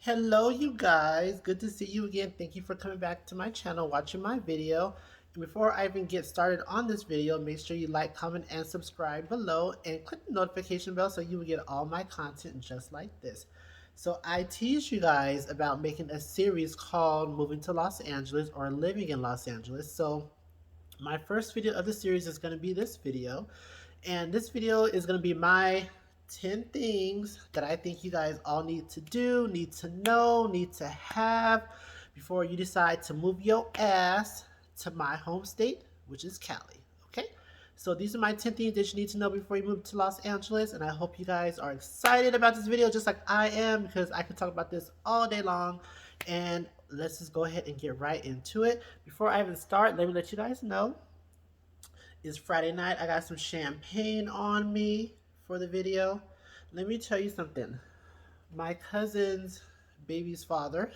Hello, you guys. Good to see you again. Thank you for coming back to my channel, watching my video. And before I even get started on this video, make sure you like, comment, and subscribe below and click the notification bell so you will get all my content just like this. So I teased you guys about making a series called Moving to Los Angeles or Living in Los Angeles. So my first video of the series is going to be this video. And this video is going to be my 10 things that I think you guys all need to do, need to know, need to have before you decide to move your ass to my home state, which is Cali. Okay? So these are my 10 things that you need to know before you move to Los Angeles. And I hope you guys are excited about this video just like I am because I could talk about this all day long. And let's just go ahead and get right into it. Before I even start, let me let you guys know it's Friday night. I got some champagne on me for the video. Let me tell you something. My cousin's baby's father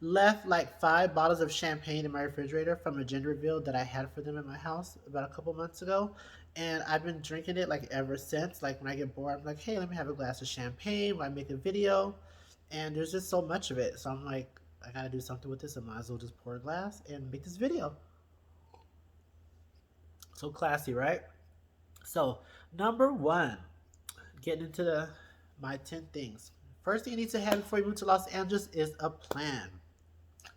left like 5 bottles of champagne in my refrigerator from a gender reveal that I had for them in my house about a couple months ago. And I've been drinking it like ever since. Like when I get bored, I'm like, hey, let me have a glass of champagne while I make a video. And there's just so much of it. So I'm like, I gotta do something with this. I might as well just pour a glass and make this video. So classy, right? So, number one, getting into my 10 things. First thing you need to have before you move to Los Angeles is a plan.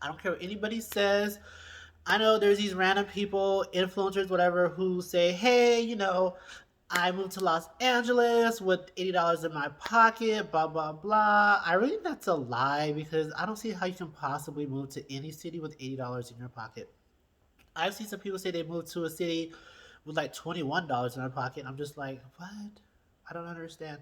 I don't care what anybody says. I know there's these random people, influencers, whatever, who say, hey, I moved to Los Angeles with $80 in my pocket, blah, blah, blah. I really think that's a lie because I don't see how you can possibly move to any city with $80 in your pocket. I've seen some people say they moved to a city with like $21 in their pocket. And I'm just like, what? I don't understand.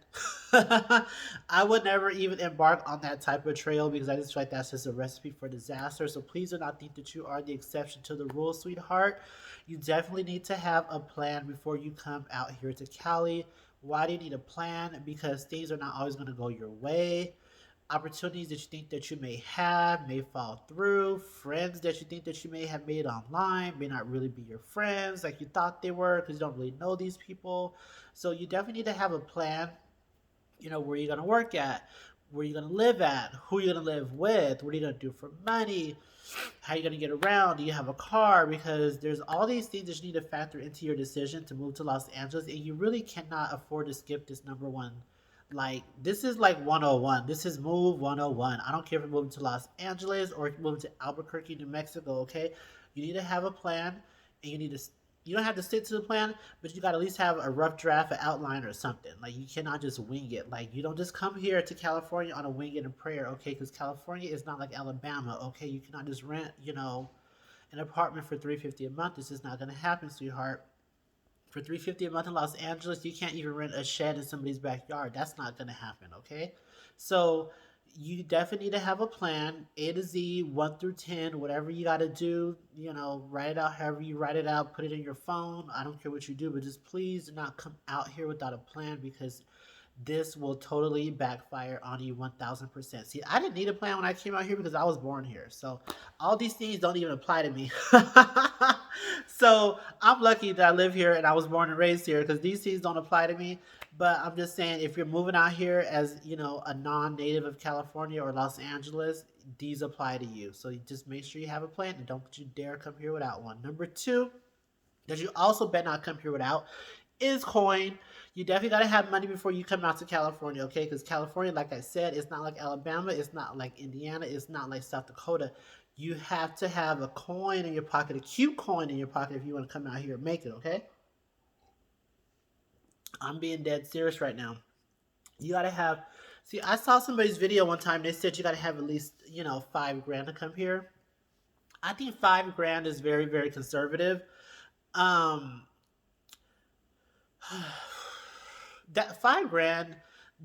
I would never even embark on that type of trail because I just feel like that's just a recipe for disaster. So please do not think that you are the exception to the rule, sweetheart. You definitely need to have a plan before you come out here to Cali. Why do you need a plan? Because things are not always going to go your way. Opportunities that you think that you may have may fall through. Friends that you think that you may have made online may not really be your friends like you thought they were because you don't really know these people. So you definitely need to have a plan. Where you're gonna work at, where you're gonna live at, who you're gonna live with, what are you gonna do for money, how you're gonna get around, do you have a car? Because there's all these things that you need to factor into your decision to move to Los Angeles, and you really cannot afford to skip this number one. Like, this is like 101. This is move 101. I don't care if you're moving to Los Angeles or if you're moving to Albuquerque, New Mexico, okay? You need to have a plan, and you don't have to stick to the plan, but you got to at least have a rough draft, an outline, or something. Like, you cannot just wing it. Like, you don't just come here to California on a wing it and prayer, okay? Because California is not like Alabama, okay? You cannot just rent, an apartment for $350 a month. This is not going to happen, sweetheart. For $350 a month in Los Angeles, you can't even rent a shed in somebody's backyard. That's not going to happen, okay? So you definitely need to have a plan, A to Z, 1 through 10, whatever you got to do, write it out however you write it out, put it in your phone. I don't care what you do, but just please do not come out here without a plan because this will totally backfire on you 1000%. See, I didn't need a plan when I came out here because I was born here. So all these things don't even apply to me. So I'm lucky that I live here and I was born and raised here because these things don't apply to me. But I'm just saying, if you're moving out here as, a non-native of California or Los Angeles, these apply to you. So you just make sure you have a plan and don't you dare come here without one. Number two, that you also better not come here without is coin. You definitely got to have money before you come out to California, okay? Because California, like I said, it's not like Alabama, it's not like Indiana, it's not like South Dakota. You have to have a coin in your pocket, a cute coin in your pocket if you want to come out here and make it, okay? I'm being dead serious right now. You got to have. See, I saw somebody's video one time. They said you got to have at least, 5 grand to come here. I think 5 grand is very, very conservative. Um, that 5 grand,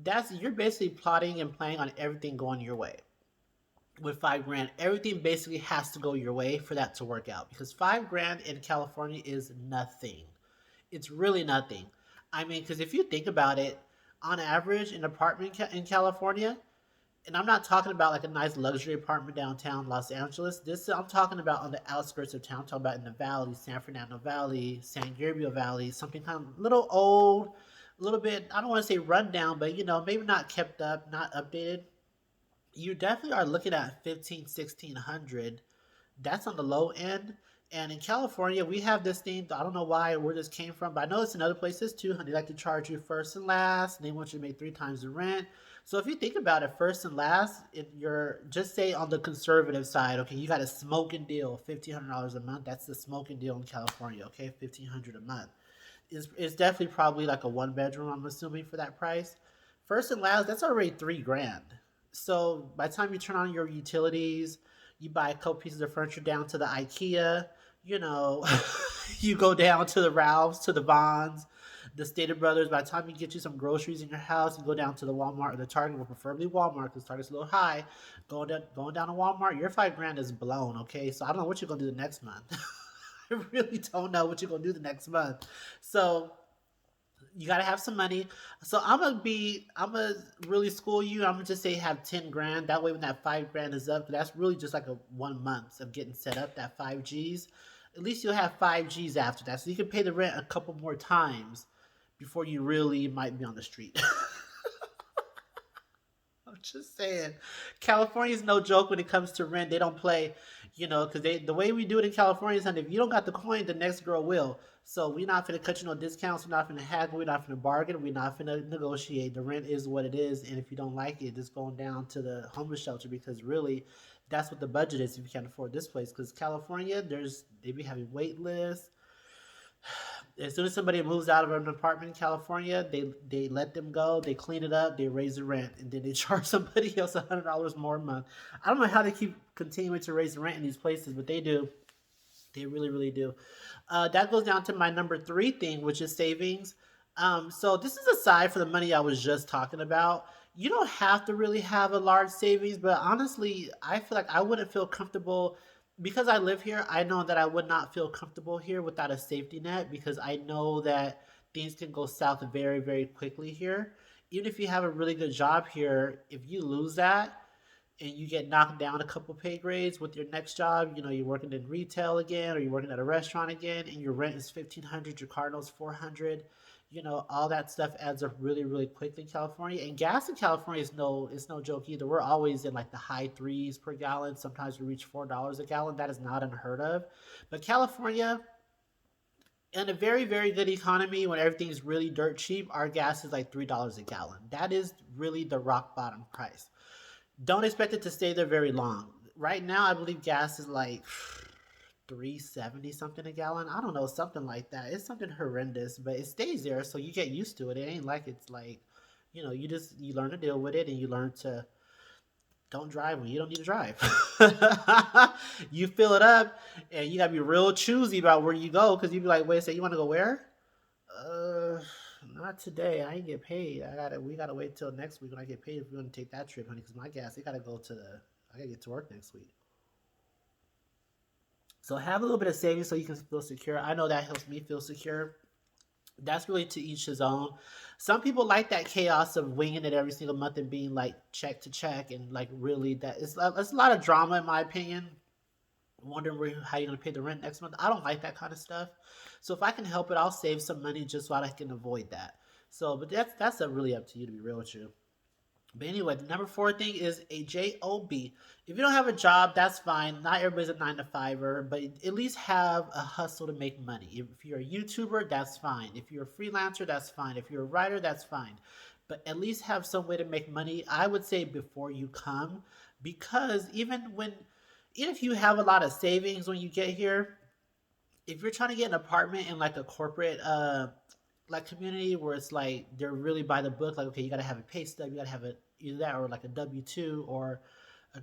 that's you're basically plotting and planning on everything going your way. With 5 grand, everything basically has to go your way for that to work out because 5 grand in California is nothing. It's really nothing. I mean, because if you think about it, on average, an apartment in California, and I'm not talking about like a nice luxury apartment downtown Los Angeles. This I'm talking about on the outskirts of town. I'm talking about in the valley, San Fernando Valley, San Gabriel Valley, something kind of little old, a little bit. I don't want to say run down, but maybe not kept up, not updated. you definitely are looking at 15, 1600. That's on the low end. And in California, we have this thing. I don't know where this came from, but I know it's in other places too. They like to charge you first and last. And they want you to make three times the rent. So if you think about it, first and last, if you're just say on the conservative side, okay, you got a smoking deal, $1,500 a month. That's the smoking deal in California. Okay, 1,500 a month. It's definitely probably like a one bedroom. I'm assuming for that price. First and last, that's already 3 grand. So by the time you turn on your utilities, you buy a couple pieces of furniture down to the IKEA, you know, you go down to the Ralphs, to the Vons, the Stater Brothers. By the time you get you some groceries in your house, you go down to the Walmart or the Target, or preferably Walmart because Target's a little high. Going down to Walmart, your 5 grand is blown. Okay, so I don't know what you're gonna do the next month. I really don't know what you're gonna do the next month. So you gotta have some money. So I'm gonna really school you. I'm gonna just say have 10 grand. That way, when that 5 grand is up, that's really just like a 1 month of getting set up. That 5 Gs. At least you'll have 5 Gs after that, so you can pay the rent a couple more times before you really might be on the street. I'm just saying, California's no joke when it comes to rent. They don't play, because the way we do it in California is, honey, if you don't got the coin, the next girl will. So we're not gonna cut you no discounts. We're not gonna haggle. We're not gonna bargain. We're not gonna negotiate. The rent is what it is, and if you don't like it, just going down to the homeless shelter because really, that's what the budget is if you can't afford this place. Because California, they be having wait lists. As soon as somebody moves out of an apartment in California, they let them go, they clean it up, they raise the rent, and then they charge somebody else $100 more a month. I don't know how they keep continuing to raise the rent in these places, but they do. They really, really do. That goes down to my number three thing, which is savings. So this is aside from the money I was just talking about. You don't have to really have a large savings, but honestly, I feel like I wouldn't feel comfortable because I live here. I know that I would not feel comfortable here without a safety net because I know that things can go south very, very quickly here. Even if you have a really good job here, if you lose that, and you get knocked down a couple pay grades with your next job, you're working in retail again or you're working at a restaurant again and your rent is 1,500, your car note's 400, all that stuff adds up really, really quickly in California. And gas in California is no joke either. We're always in like the high threes per gallon. Sometimes we reach $4 a gallon. That is not unheard of. But California, in a very, very good economy, when everything's really dirt cheap, our gas is like $3 a gallon. That is really the rock bottom price. Don't expect it to stay there very long. Right now, I believe gas is like 370 something a gallon. I don't know, something like that. It's something horrendous, but it stays there, so you get used to it. It ain't like it's like, you learn to deal with it, and you learn to don't drive when you don't need to drive. You fill it up, and you gotta be real choosy about where you go, because you be like, wait a second, you want to go where? Uh, Not today. I ain't get paid. We gotta wait till next week when I get paid if we're gonna take that trip, honey. Because my gas, I gotta get to work next week. So have a little bit of savings so you can feel secure. I know that helps me feel secure. That's really to each his own. Some people like that chaos of winging it every single month and being like check to check and like really it's a lot of drama in my opinion. Wondering how you're gonna pay the rent next month. I don't like that kind of stuff. So if I can help it, I'll save some money just so I can avoid that. So, but that's really up to you to be real with you. But anyway, the number four thing is a job. If you don't have a job, that's fine. Not everybody's a 9 to 5er, but at least have a hustle to make money. If you're a YouTuber, that's fine. If you're a freelancer, that's fine. If you're a writer, that's fine. But at least have some way to make money. I would say before you come, because even if you have a lot of savings when you get here, if you're trying to get an apartment in like a corporate like community where it's like they're really by the book, like okay, you gotta have a pay stub, you gotta have either that or like a W-2 or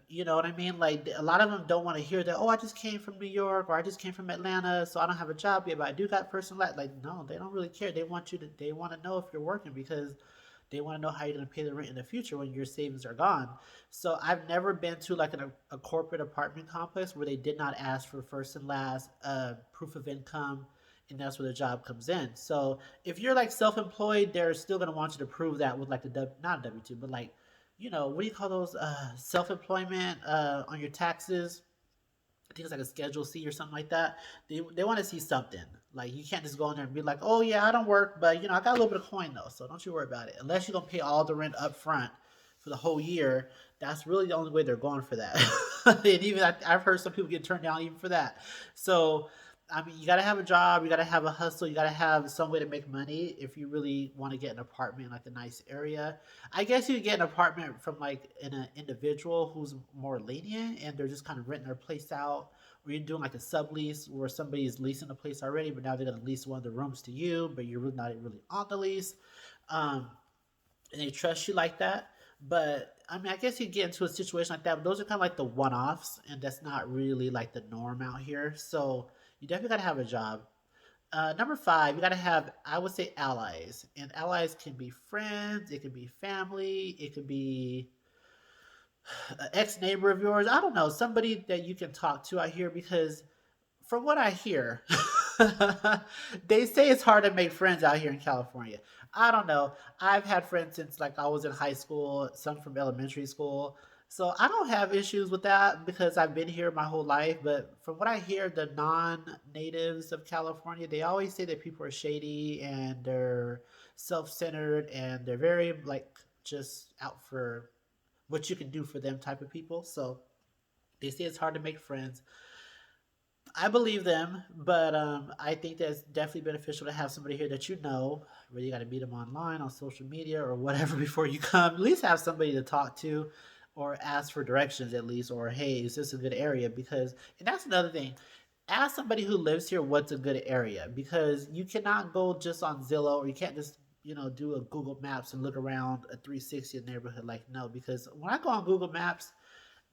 you know what I mean? Like a lot of them don't want to hear that. Oh, I just came from New York or I just came from Atlanta, so I don't have a job yet, but I do got personal life. Like no, they don't really care. They want to know if you're working because they want to know how you're going to pay the rent in the future when your savings are gone. So I've never been to like a corporate apartment complex where they did not ask for first and last proof of income, and that's where the job comes in. So if you're like self-employed, they're still going to want you to prove that with like not a W-2, but like what do you call those self-employment on your taxes? I think it's like a Schedule C or something like that. They want to see something. Like you can't just go in there and be like, oh yeah, I don't work, but I got a little bit of coin though, so don't you worry about it. Unless you're gonna pay all the rent up front, for the whole year, that's really the only way they're going for that. And even I've heard some people get turned down even for that. So, I mean, you got to have a job, you got to have a hustle, you got to have some way to make money if you really want to get an apartment in like a nice area. I guess you get an apartment from like an individual who's more lenient and they're just kind of renting their place out, or you're doing like a sublease where somebody's leasing the place already, but now they're gonna lease one of the rooms to you, but you're really not really on the lease. Um, and they trust you like that. But I mean, I guess you get into a situation like that, but those are kind of like the one offs, and that's not really like the norm out here. So you definitely got to have a job. Number five, you got to have, I would say, allies. And allies can be friends, it could be family, it could be an ex neighbor of yours. I don't know, somebody that you can talk to out here because from what I hear, they say it's hard to make friends out here in California. I don't know. I've had friends since like I was in high school, some from elementary school. So I don't have issues with that because I've been here my whole life. But from what I hear, the non-natives of California, they always say that people are shady and they're self-centered and they're very like just out for what you can do for them type of people. So they say it's hard to make friends. I believe them, but I think that's definitely beneficial to have somebody here that you know. Really, you got to meet them online on social media or whatever before you come. At least have somebody to talk to, or ask for directions at least, or hey, is this a good area? Because and that's another thing. Ask somebody who lives here what's a good area because you cannot go just on Zillow or you can't just do a Google Maps and look around a 360 neighborhood like no because when I go on Google Maps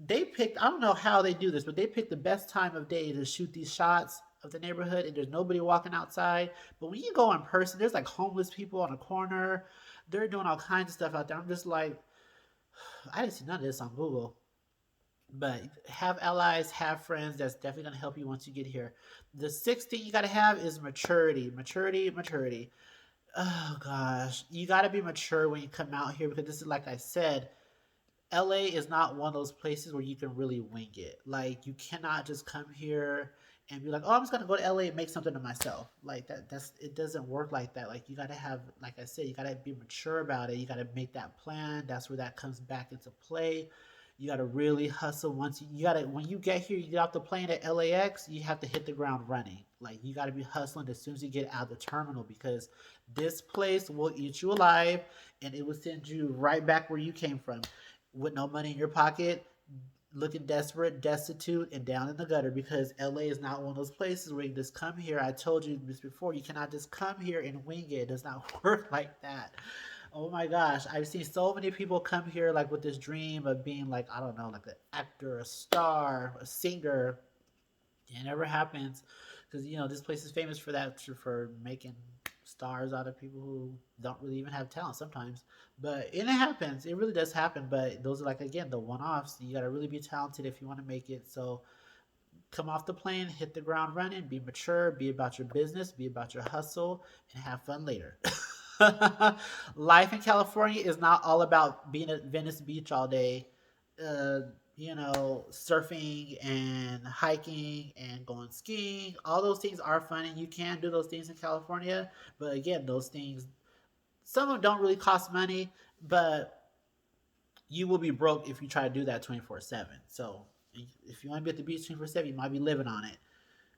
they picked, I don't know how they do this, but they picked the best time of day to shoot these shots of the neighborhood and there's nobody walking outside. But when you go in person, there's like homeless people on a corner. They're doing all kinds of stuff out there. I'm just like, I didn't see none of this on Google. But have allies, have friends. That's definitely going to help you once you get here. The sixth thing you got to have is maturity. Maturity, maturity. Oh gosh. You got to be mature when you come out here because this is, like I said, LA is not one of those places where you can really wing it. Like you cannot just come here and be like, "Oh, I'm just gonna go to LA and make something of myself." Like that's it doesn't work like that. Like you gotta have, like I said, you gotta be mature about it. You gotta make that plan. That's where that comes back into play. You gotta really hustle. Once you gotta when you get here, you get off the plane at LAX. You have to hit the ground running. Like you gotta be hustling as soon as you get out of the terminal because this place will eat you alive and it will send you right back where you came from with no money in your pocket, looking desperate, destitute, and down in the gutter because LA is not one of those places where you just come here. I told you this before. You cannot just come here and wing it. It does not work like that. Oh my gosh, I've seen so many people come here like with this dream of being like, I don't know, like an actor, a star, a singer. It never happens because this place is famous for that for making stars out of people who don't really even have talent sometimes. But it happens. It really does happen. But those are like again the one offs. You gotta really be talented if you want to make it. So come off the plane, hit the ground running, be mature, be about your business, be about your hustle, and have fun later. Life in California is not all about being at Venice Beach all day, uh, surfing and hiking and going skiing. All those things are fun, and you can do those things in California. But again, those things, some of them don't really cost money, but you will be broke if you try to do that 24/7. So if you want to be at the beach 24/7, you might be living on it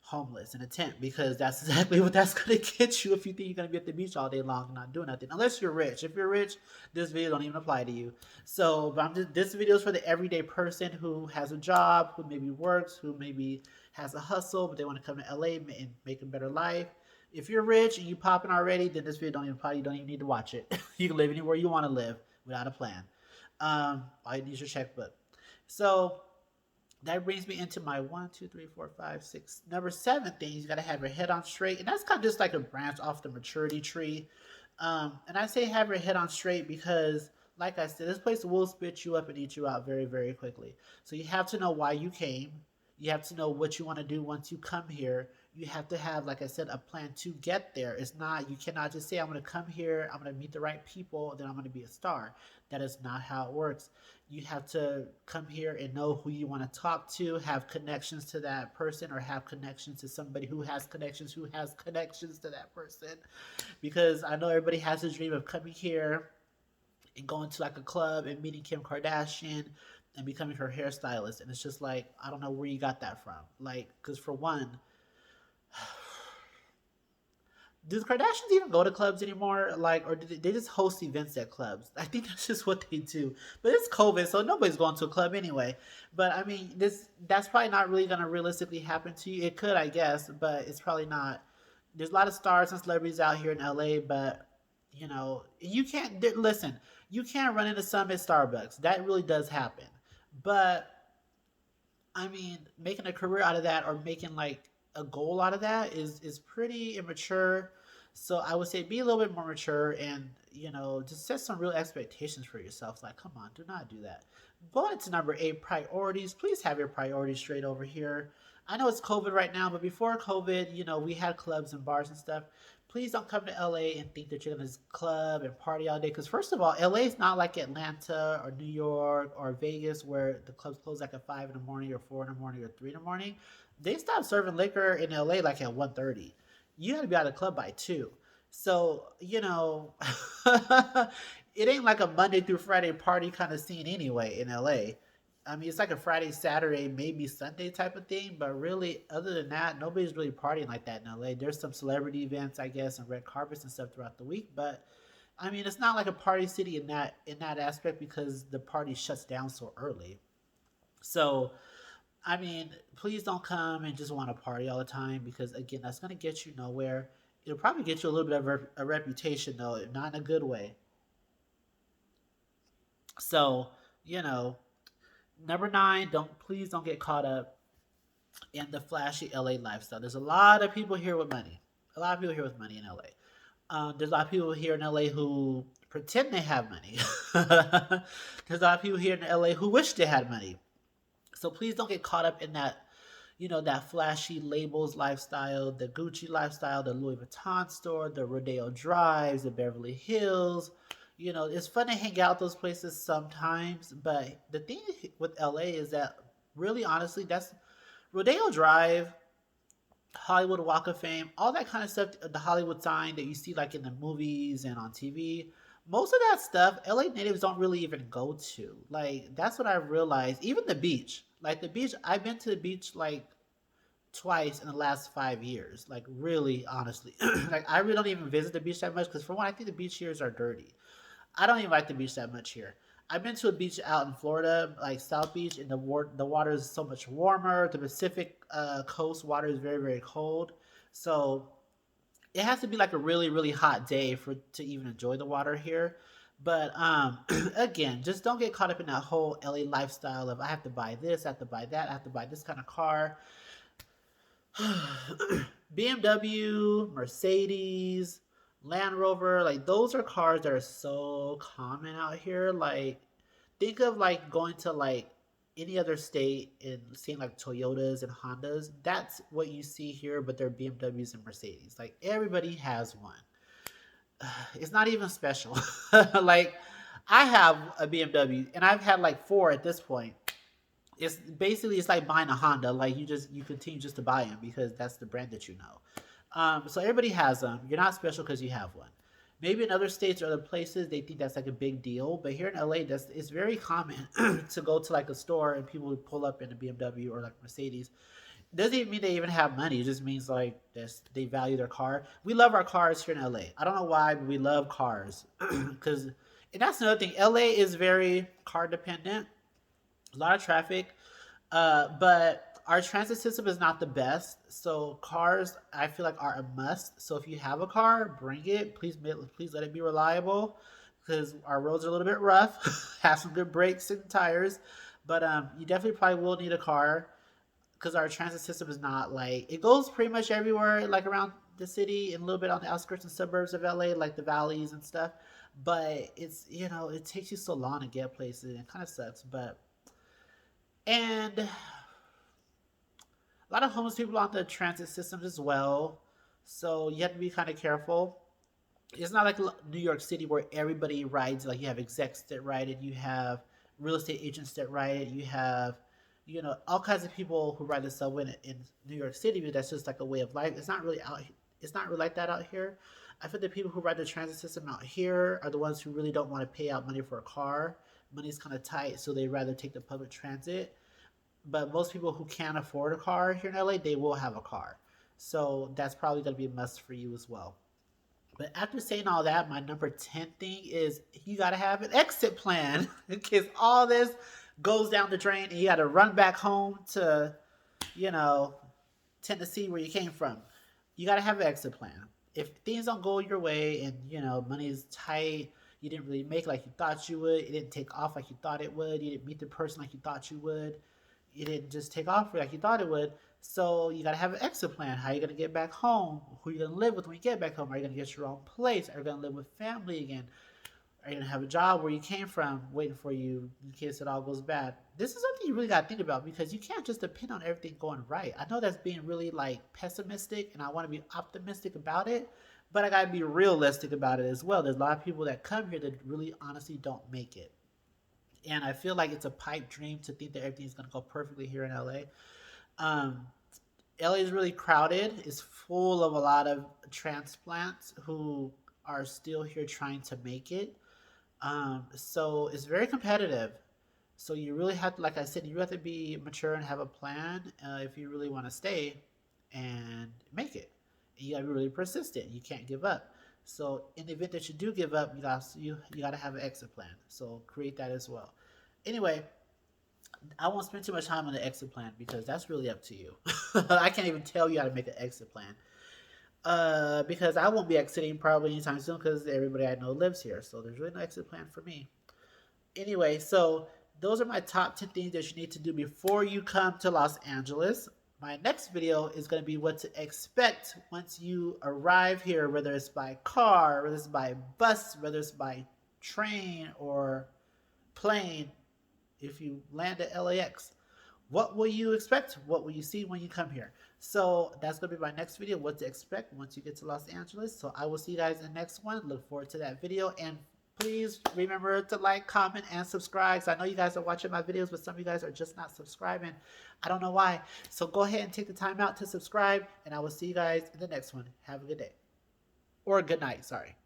homeless in a tent because that's exactly what that's going to get you if you think you're going to be at the beach all day long and not doing nothing. Unless you're rich. If you're rich, this video don't even apply to you. So, but this video is for the everyday person who has a job, who maybe works, who maybe has a hustle, but they want to come to LA and make a better life. If you're rich and you popping already, then this video don't even apply. You don't even need to watch it. You can live anywhere you want to live without a plan. All you need is your checkbook. So that brings me into my one, two, three, four, five, six, number seven thing. You got to have your head on straight, and that's kind of just like a branch off the maturity tree. And I say have your head on straight because, like I said, this place will spit you up and eat you out very, very quickly. So you have to know why you came. You have to know what you want to do once you come here. You have to have, like I said, a plan to get there. It's not, you cannot just say, I'm going to come here, I'm going to meet the right people, then I'm going to be a star. That is not how it works. You have to come here and know who you want to talk to, have connections to that person, or have connections to somebody who has connections to that person. Because I know everybody has a dream of coming here and going to like a club and meeting Kim Kardashian and becoming her hairstylist. And it's just like, I don't know where you got that from. Like, because for one, do the Kardashians even go to clubs anymore? Like, or do they just host events at clubs? I think that's just what they do. But it's COVID, so nobody's going to a club anyway. But I mean, that's probably not really going to realistically happen to you. It could, I guess, but it's probably not. There's a lot of stars and celebrities out here in LA, but you can't listen. You can't run into some at Starbucks. That really does happen. But I mean, making a career out of that or making like a goal out of that is pretty immature. So I would say be a little bit more mature and just set some real expectations for yourself. Like, come on, do not do that. Going to number 8, priorities. Please have your priorities straight over here. I know it's COVID right now, but before COVID, we had clubs and bars and stuff. Please don't come to LA and think that you're gonna just club and party all day. Because first of all, LA is not like Atlanta or New York or Vegas where the clubs close like at 5 in the morning or 4 in the morning or 3 in the morning. They stop serving liquor in LA like at 1:30. You got to be out of the club by 2. So it ain't like a Monday through Friday party kind of scene anyway in LA. I mean, it's like a Friday, Saturday, maybe Sunday type of thing, but really, other than that, nobody's really partying like that in LA. There's some celebrity events, I guess, and red carpets and stuff throughout the week, but I mean, it's not like a party city in that aspect because the party shuts down so early. So, I mean, please don't come and just want to party all the time because again, that's going to get you nowhere. It'll probably get you a little bit of a reputation though, not in a good way. So, you know, number 9, don't get caught up in the flashy LA lifestyle. There's a lot of people here with money. A lot of people here with money in LA. There's a lot of people here in LA who pretend they have money. There's a lot of people here in LA who wish they had money. So please don't get caught up in that flashy labels lifestyle, the Gucci lifestyle, the Louis Vuitton store, the Rodeo Drives, the Beverly Hills. It's fun to hang out those places sometimes, but the thing with LA is that really honestly, that's Rodeo Drive, Hollywood Walk of Fame, all that kind of stuff, the Hollywood sign that you see like in the movies and on TV. Most of that stuff, LA natives don't really even go to. Like, that's what I realized. Even the beach. Like, the beach, I've been to the beach like twice in the last 5 years. Like, really, honestly. Like, I really don't even visit the beach that much because, for one, I think the beach here are dirty. I don't even like the beach that much here. I've been to a beach out in Florida, like South Beach, and the water is so much warmer. The Pacific coast water is very very cold, so it has to be like a really really hot day for to even enjoy the water here. But again, just don't get caught up in that whole LA lifestyle of I have to buy this, I have to buy that, I have to buy this kind of car. BMW, Mercedes, Land Rover, like those are cars that are so common out here. Like think of like going to like any other state and seeing like Toyotas and Hondas. That's what you see here, but they're BMWs and Mercedes. Like everybody has one. It's not even special. Like I have a BMW and I've had like 4 at this point. It's like buying a Honda. Like you continue just to buy them because that's the brand that you know. So everybody has them. You're not special because you have one. Maybe in other states or other places they think that's like a big deal, but here in LA, that's it's very common to go to like a store and people would pull up in a BMW or like Mercedes. Doesn't even mean they even have money. It just means like this, they value their car. We love our cars here in LA. I don't know why, but we love cars because, and that's another thing. LA is very car dependent. A lot of traffic, but our transit system is not the best. So cars, I feel like are a must. So if you have a car, bring it. Please let it be reliable, because our roads are a little bit rough. Have some good brakes and tires, but you definitely probably will need a car because our transit system is not like it goes pretty much everywhere, like around the city and a little bit on the outskirts and suburbs of LA, like the valleys and stuff. But it's it takes you so long to get places. And it kind of sucks, but and a lot of homeless people on the transit systems as well. So you have to be kind of careful. It's not like New York City where everybody rides. Like you have execs that ride it, you have real estate agents that ride it, you have all kinds of people who ride the subway in New York City. But that's just like a way of life. It's not really out. It's not really like that out here. I feel the people who ride the transit system out here are the ones who really don't want to pay out money for a car. Money's kind of tight, so they rather take the public transit. But most people who can't afford a car here in LA, they will have a car. So that's probably going to be a must for you as well. But after saying all that, my number 10 thing is you got to have an exit plan in case all this goes down the drain and you got to run back home to, you know, Tennessee where you came from. You got to have an exit plan. If things don't go your way and, money is tight, you didn't really make like you thought you would, it didn't take off like you thought it would, you didn't meet the person like you thought you would, it didn't just take off like you thought it would. So you gotta have an exit plan. How are you gonna get back home? Who are you gonna live with when you get back home? Are you gonna get your own place? Are you gonna live with family again? Are you gonna have a job where you came from waiting for you in case it all goes bad? This is something you really gotta think about because you can't just depend on everything going right. I know that's being really like pessimistic and I wanna be optimistic about it, but I gotta be realistic about it as well. There's a lot of people that come here that really honestly don't make it. And I feel like it's a pipe dream to think that everything's gonna go perfectly here in LA. Um, LA is really crowded. It's full of a lot of transplants who are still here trying to make it. So it's very competitive. So you really have to, like I said, you have to be mature and have a plan if you really want to stay and make it. And you gotta be really persistent. You can't give up. So in the event that you do give up, you gotta have an exit plan. So create that as well. Anyway, I won't spend too much time on the exit plan because that's really up to you. I can't even tell you how to make an exit plan. Because I won't be exiting probably anytime soon because everybody I know lives here. So there's really no exit plan for me. Anyway, so those are my top 10 things that you need to do before you come to Los Angeles. My next video is going to be what to expect once you arrive here, whether it's by car, whether it's by bus, whether it's by train or plane. If you land at LAX, what will you expect? What will you see when you come here? So that's going to be my next video, what to expect once you get to Los Angeles. So I will see you guys in the next one. Look forward to that video. And please remember to like, comment, and subscribe. So I know you guys are watching my videos, but some of you guys are just not subscribing. I don't know why. So go ahead and take the time out to subscribe. And I will see you guys in the next one. Have a good day. Or a good night, sorry.